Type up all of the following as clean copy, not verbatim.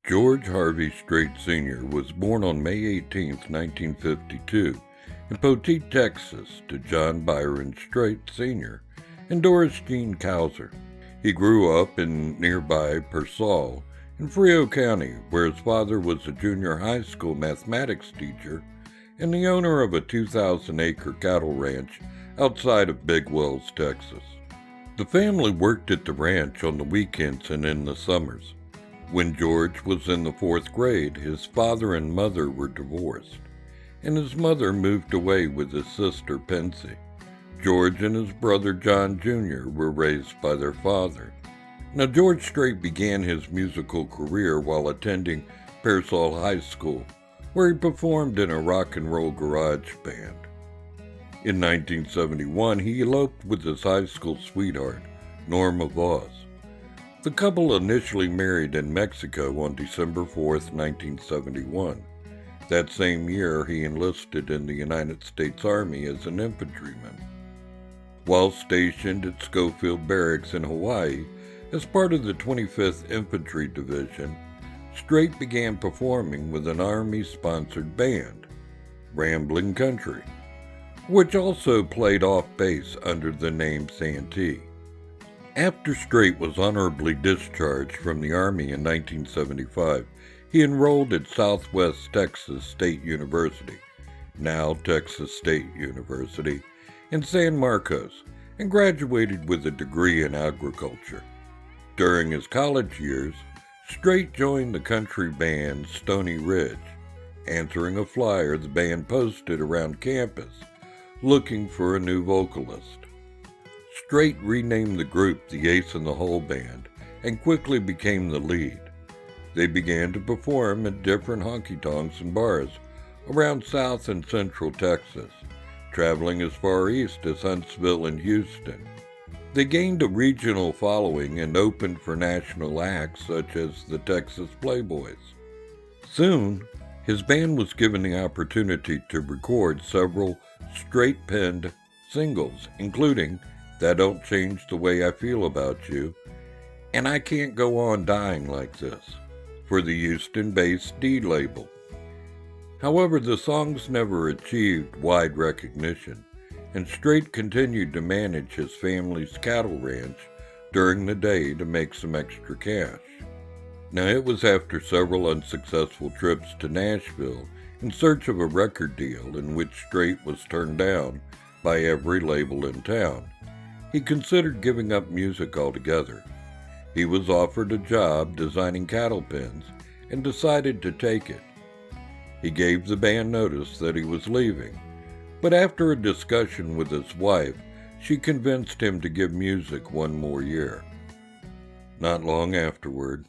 George Harvey Strait Sr. was born on May 18, 1952, in Poteet, Texas, to John Byron Strait Sr. and Doris Jean Kauser. He grew up in nearby Pearsall in Frio County, where his father was a junior high school mathematics teacher and the owner of a 2,000-acre cattle ranch outside of Big Wells, Texas. The family worked at the ranch on the weekends and in the summers. When George was in the 4th grade, his father and mother were divorced, and his mother moved away with his sister Pensy. George and his brother John Jr. were raised by their father. Now, George Strait began his musical career while attending Pearsall High School, where he performed in a rock and roll garage band. In 1971, he eloped with his high school sweetheart, Norma Voss. The couple initially married in Mexico on December 4, 1971. That same year, he enlisted in the United States Army as an infantryman. While stationed at Schofield Barracks in Hawaii as part of the 25th Infantry Division, Strait began performing with an Army-sponsored band, Ramblin' Country, which also played off bass under the name Santee. After Strait was honorably discharged from the Army in 1975, he enrolled at Southwest Texas State University, now Texas State University, in San Marcos, and graduated with a degree in agriculture. During his college years, Strait joined the country band Stony Ridge, answering a flyer the band posted around campus, looking for a new vocalist. Strait renamed the group the Ace in the Hole Band and quickly became the lead. They began to perform at different honky-tonks and bars around South and Central Texas, traveling as far east as Huntsville and Houston. They gained a regional following and opened for national acts such as the Texas Playboys. Soon, his band was given the opportunity to record several Strait-penned singles, including That Don't Change the Way I Feel About You, and I Can't Go On Dying Like This, for the Houston-based D label. However, the songs never achieved wide recognition, and Strait continued to manage his family's cattle ranch during the day to make some extra cash. Now, it was after several unsuccessful trips to Nashville in search of a record deal in which Strait was turned down by every label in town, he considered giving up music altogether. He was offered a job designing cattle pens and decided to take it. He gave the band notice that he was leaving, but after a discussion with his wife, she convinced him to give music one more year. Not long afterward,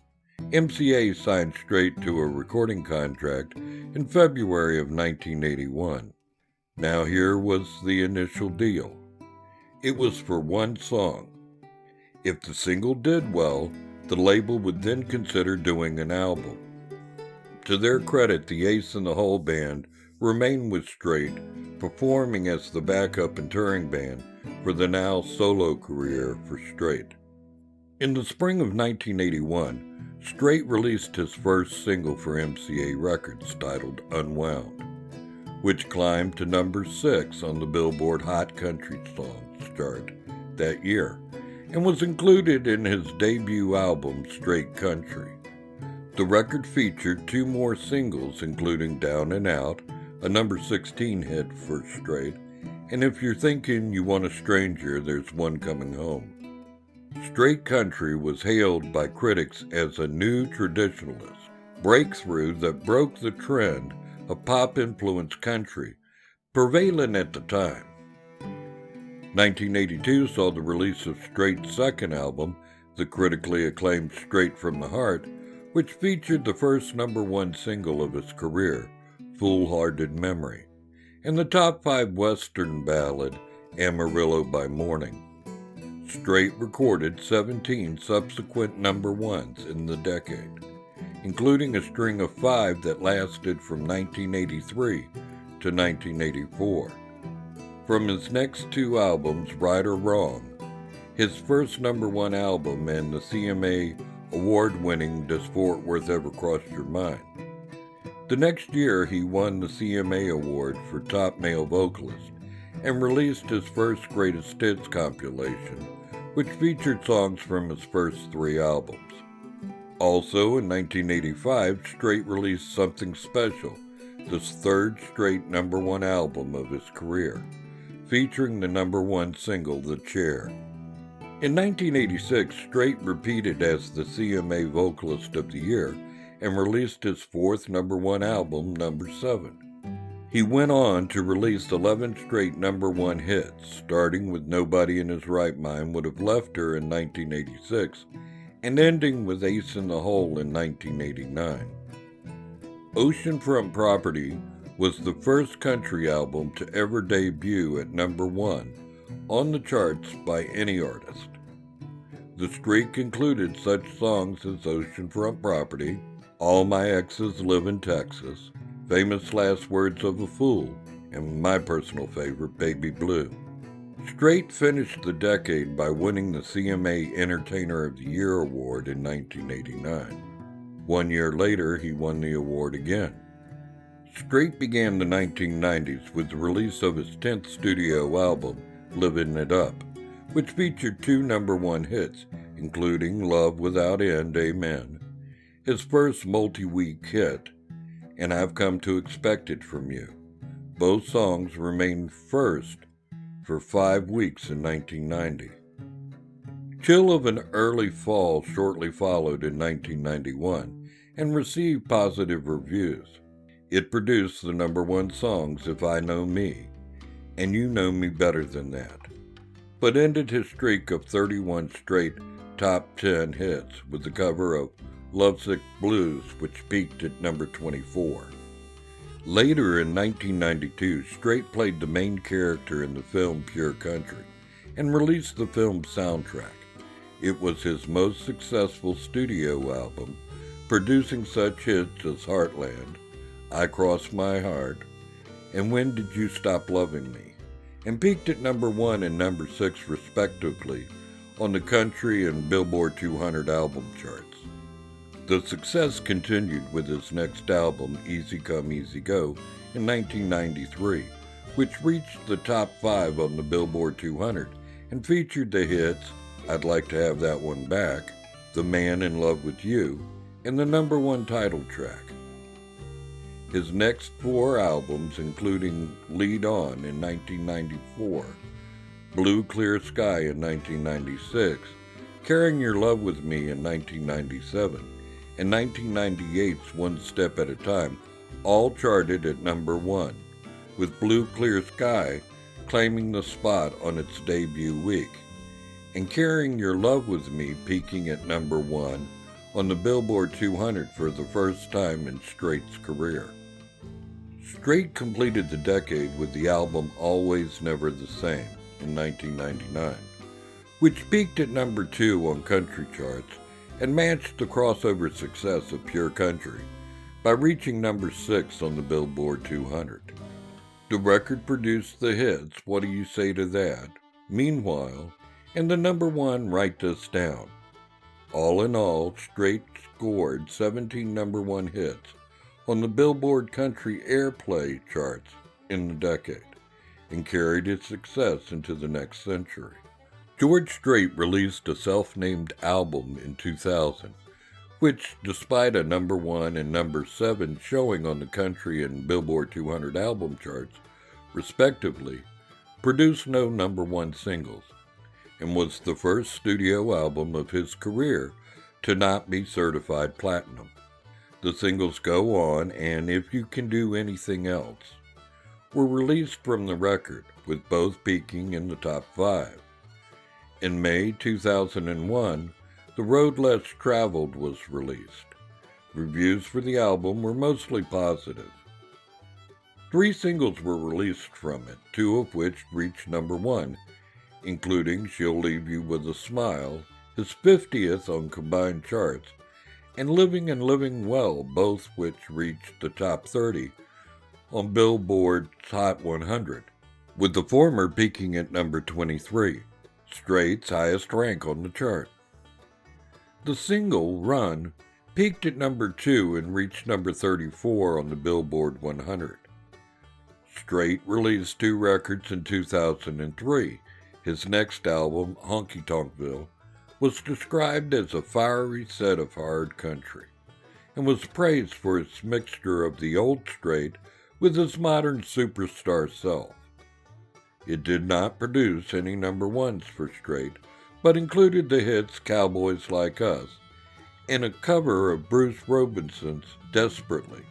MCA signed Strait to a recording contract in February of 1981. Now here was the initial deal. It was for one song. If the single did well, the label would then consider doing an album. To their credit, the Ace in the Hole Band remained with Strait, performing as the backup and touring band for the now solo career for Strait. In the spring of 1981, Strait released his first single for MCA Records titled Unwound, which climbed to number 6 on the Billboard Hot Country Songs chart that year, and was included in his debut album, Strait Country. The record featured 2 more singles, including Down and Out, a number 16 hit for Strait, and If You're Thinking You Want a Stranger, There's One Coming Home. Strait Country was hailed by critics as a new traditionalist breakthrough that broke the trend of pop-influenced country prevalent at the time. 1982 saw the release of Strait's second album, the critically acclaimed Straight from the Heart, which featured the first number 1 single of his career, Fool-Hearted Memory, and the top 5 Western ballad, Amarillo by Morning. Strait recorded 17 subsequent number 1s in the decade, including a string of 5 that lasted from 1983 to 1984. From his next 2 albums, Right or Wrong, his first number 1 album, and the CMA award-winning Does Fort Worth Ever Cross Your Mind? The next year, he won the CMA Award for Top Male Vocalist and released his first Greatest Hits compilation, which featured songs from his first 3 albums. Also, in 1985, Strait released Something Special, the 3rd straight #1 album of his career, featuring the #1 single, The Chair. In 1986, Strait repeated as the CMA Vocalist of the Year and released his 4th #1 album, Number 7. He went on to release 11 straight #1 hits, starting with Nobody in His Right Mind Would Have Left Her in 1986, and ending with Ace in the Hole in 1989. Oceanfront Property was the first country album to ever debut at #1 on the charts by any artist. The streak included such songs as Oceanfront Property, All My Exes Live in Texas, Famous Last Words of a Fool, and my personal favorite, Baby Blue. Strait finished the decade by winning the CMA Entertainer of the Year award in 1989. 1 year later, he won the award again. Strait began the 1990s with the release of his 10th studio album, Livin' It Up, which featured 2 #1 hits, including Love Without End, Amen, his first multi-week hit, and I've Come to Expect It From You. Both songs remained first for 5 weeks in 1990. Chill of an Early Fall shortly followed in 1991 and received positive reviews. It produced the #1 songs If I Know Me and You Know Me Better Than That, but ended his streak of 31 straight top 10 hits with the cover of Lovesick Blues, which peaked at number 24. Later in 1992, Strait played the main character in the film Pure Country and released the film's soundtrack. It was his most successful studio album, producing such hits as Heartland, I Cross My Heart, and When Did You Stop Loving Me, and peaked at #1 and number 6 respectively on the country and Billboard 200 album charts. The success continued with his next album, Easy Come, Easy Go, in 1993, which reached the top 5 on the Billboard 200 and featured the hits I'd Like to Have That One Back, The Man in Love with You, and the #1 title track. His next 4 albums, including Lead On in 1994, Blue Clear Sky in 1996, Carrying Your Love With Me in 1997, and 1998's One Step at a Time, all charted at #1, with Blue Clear Sky claiming the spot on its debut week, and Carrying Your Love With Me peaking at #1 on the Billboard 200 for the first time in Strait's career. Strait completed the decade with the album Always Never the Same in 1999, which peaked at #2 on country charts and matched the crossover success of Pure Country by reaching number 6 on the Billboard 200. The record produced the hits What Do You Say to That, Meanwhile, and the #1 Write This Down. All in all, Strait scored 17 #1 hits on the Billboard Country Airplay charts in the decade and carried its success into the next century. George Strait released a self-named album in 2000, which, despite a #1 and number 7 showing on the country and Billboard 200 album charts, respectively, produced no #1 singles, and was the first studio album of his career to not be certified platinum. The singles Go On and If You Can Do Anything Else were released from the record, with both peaking in the top 5. In May 2001, The Road Less Traveled was released. Reviews for the album were mostly positive. 3 singles were released from it, 2 of which reached #1, including She'll Leave You With a Smile, his 50th on combined charts, and Living and Living Well, both which reached the top 30 on Billboard's Hot 100, with the former peaking at number 23, Strait's highest rank on the chart. The single, Run, peaked at number 2 and reached number 34 on the Billboard 100. Strait released 2 records in 2003. His next album, Honky Tonkville, was described as a fiery set of hard country, and was praised for its mixture of the old Strait with his modern superstar self. It did not produce any number ones for Strait, but included the hits Cowboys Like Us and a cover of Bruce Robinson's Desperately.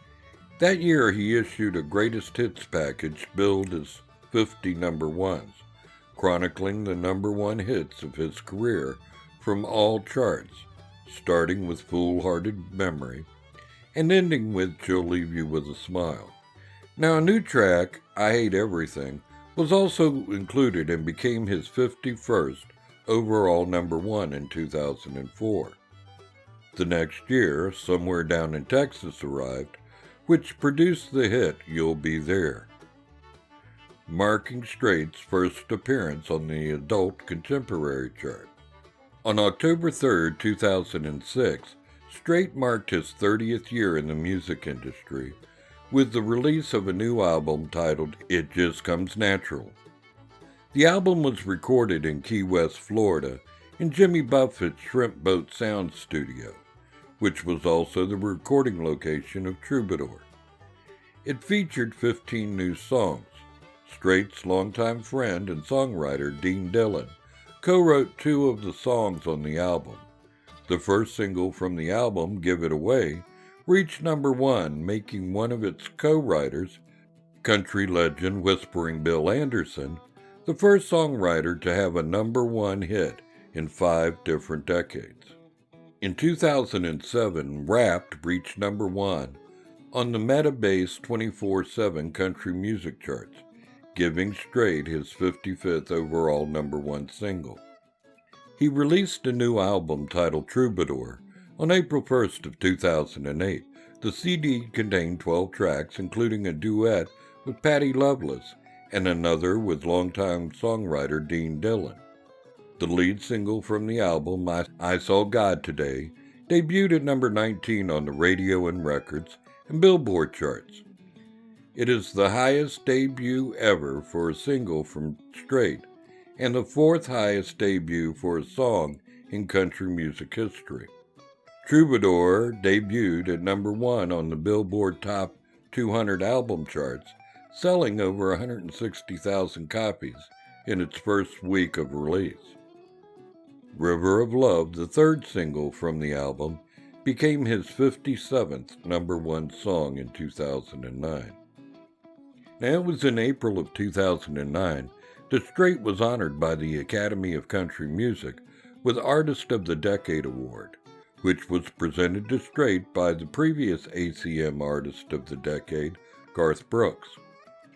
That year he issued a greatest hits package billed as 50 number ones, chronicling the number one hits of his career from all charts, starting with Foolhardy Memory and ending with She'll Leave You With a Smile. Now, a new track, I Hate Everything, was also included and became his 51st overall number one in 2004. The next year, Somewhere Down in Texas arrived, which produced the hit You'll Be There, marking Strait's first appearance on the adult contemporary chart. On October 3, 2006, Strait marked his 30th year in the music industry with the release of a new album titled It Just Comes Natural. The album was recorded in Key West, Florida, in Jimmy Buffett's Shrimp Boat Sound Studio, which was also the recording location of Troubadour. It featured 15 new songs. Strait's longtime friend and songwriter Dean Dillon co-wrote 2 of the songs on the album. The first single from the album, Give It Away, reached number 1, making one of its co-writers, country legend Whispering Bill Anderson, the first songwriter to have a number 1 hit in 5 different decades. In 2007, Wrapped reached number 1 on the Metabase 24/7 country music charts, giving Strait his 55th overall number 1 single. He released a new album titled Troubadour on April 1st of 2008. The CD contained 12 tracks, including a duet with Patty Loveless and another with longtime songwriter Dean Dillon. The lead single from the album, I Saw God Today, debuted at number 19 on the radio and records and Billboard charts. It is the highest debut ever for a single from Strait, and the 4th highest debut for a song in country music history. Troubadour debuted at number 1 on the Billboard Top 200 album charts, selling over 160,000 copies in its first week of release. River of Love, the 3rd single from the album, became his 57th number 1 song in 2009. Now, it was in April of 2009 that Strait was honored by the Academy of Country Music with Artist of the Decade Award, which was presented to Strait by the previous ACM Artist of the Decade, Garth Brooks.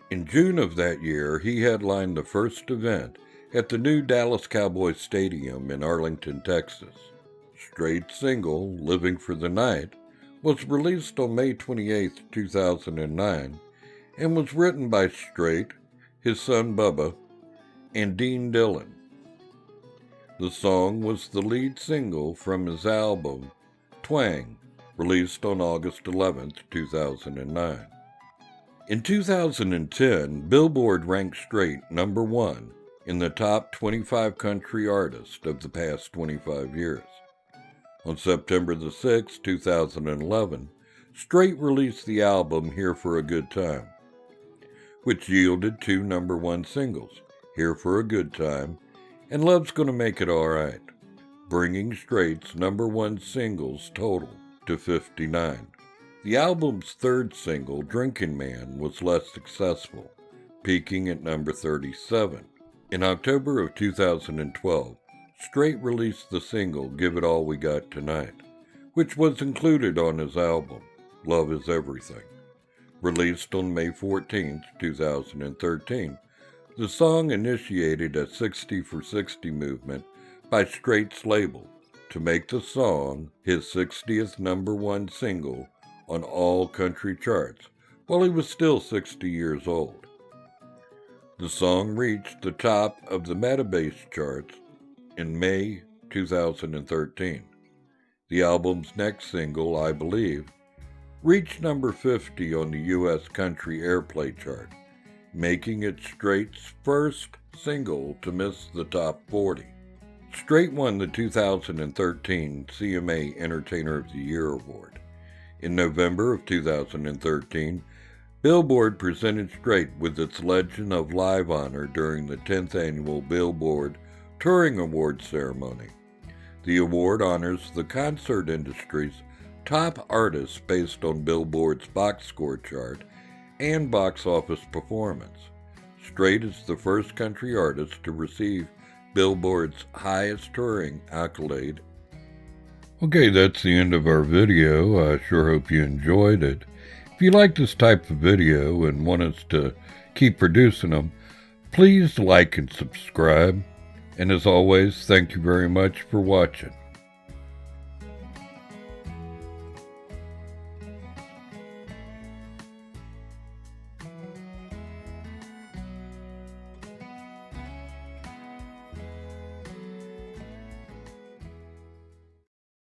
In June of that year, he headlined the first event at the new Dallas Cowboys Stadium in Arlington, Texas. Strait's single, Living for the Night, was released on May 28, 2009, and was written by Strait, his son Bubba, and Dean Dillon. The song was the lead single from his album, Twang, released on August 11, 2009. In 2010, Billboard ranked Strait number 1 in the top 25 country artists of the past 25 years. On September 6, 2011, Strait released the album Here for a Good Time, which yielded 2 number 1 singles, Here for a Good Time and Love's Gonna Make It Alright, bringing Strait's number 1 singles total to 59. The album's 3rd single, Drinkin' Man, was less successful, peaking at number 37. In October of 2012, Strait released the single Give It All We Got Tonight, which was included on his album, Love Is Everything. Released on May 14, 2013, the song initiated a 60 for 60 movement by Strait's label to make the song his 60th number 1 single on all country charts while he was still 60 years old. The song reached the top of the Metabase charts in May 2013. The album's next single, I Believe, reached number 50 on the U.S. country airplay chart, making it Strait's first single to miss the top 40. Strait won the 2013 CMA Entertainer of the Year award. In November of 2013, Billboard presented Strait with its Legend of Live honor during the 10th annual Billboard Touring Awards ceremony. The award honors the concert industry's top artists based on Billboard's box score chart and box office performance. Strait is the first country artist to receive Billboard's highest touring accolade. Okay, that's the end of our video. I sure hope you enjoyed it. If you like this type of video and want us to keep producing them, please like and subscribe. And as always, thank you very much for watching.